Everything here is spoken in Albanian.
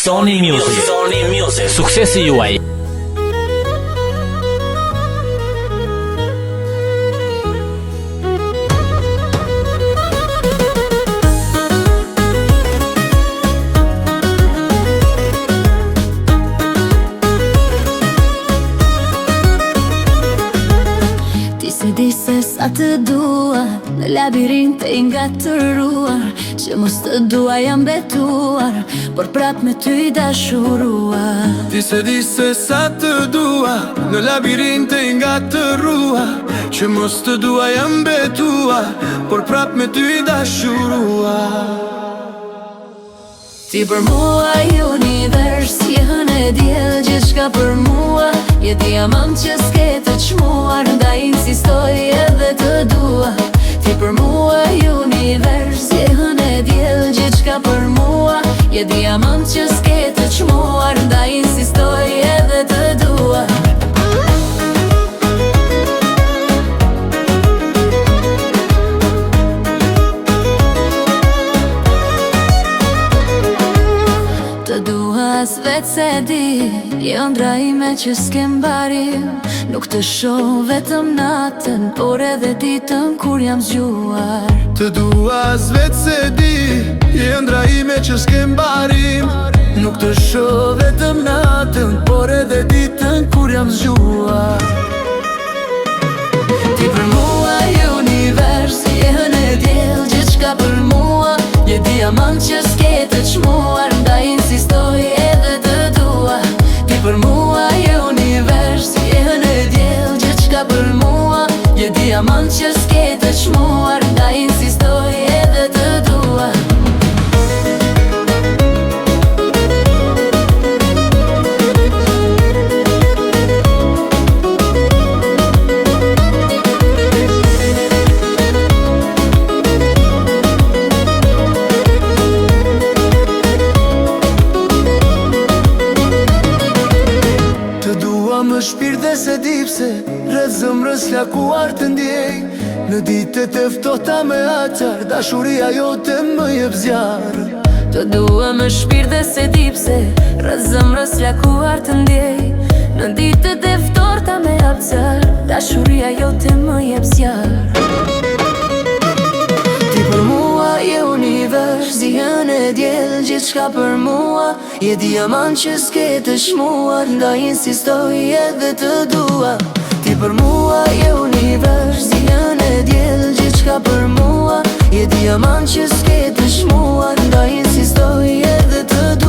Sony Music. Suksesi juaj. Di se sa të dua, në labirint e ngatëruar, që mos të dua jam betuar, por prap me ty dashuruar. Ti se sa të dua, në labirint e ngatëruar, që mos të dua jam betuar, por prap me ty dashuruar. Ti për mua i univers, jehën e djel gjithçka për mua, je diamant që s'ke të çmuar, nda insistoj edhe të dua. Ti për mua i univers, jehën e djel gjithçka për mua, je diamant që s'ke të çmuar, nda insistoj edhe të dua. Vetë se di, ëndra ime që s'kem barim, nuk të shoh vetëm natën, por edhe ditën kur jam zgjuar. Të dua vetë se di, ëndra ime që s'kem barim, nuk të shoh vetëm natën, por edhe ditën kur jam zgjuar. Ti për mua i univers, jehën e djel gjithçka për mua, je diamant që s'ke të çmuar, nda insistoj edhe të dua. Ti për mua i univers, jehën e djel gjithçka për mua, je diamant që s'ke të çmuar, nda insistoj edhe të dua. Më shpirt dhe se dipse, rreth zëmrës lakuar të ndjej, në ditët e ftohta me aqar, dashuria jote më jep zjarr. Të dua më shpirt dhe se dipse, rreth zëmrës lakuar të ndjej, në ditët e ftohta me aqar, dashuria jote më jep zjarr. Ti për mua je univers, jehën e djel gjithçka për mua, je diamant që s'ke të çmuar, nda insistoj edhe të dua. Ti për mua je univers, jehën e djel gjithçka për mua, je diamant që s'ke të çmuar, nda insistoj edhe të dua.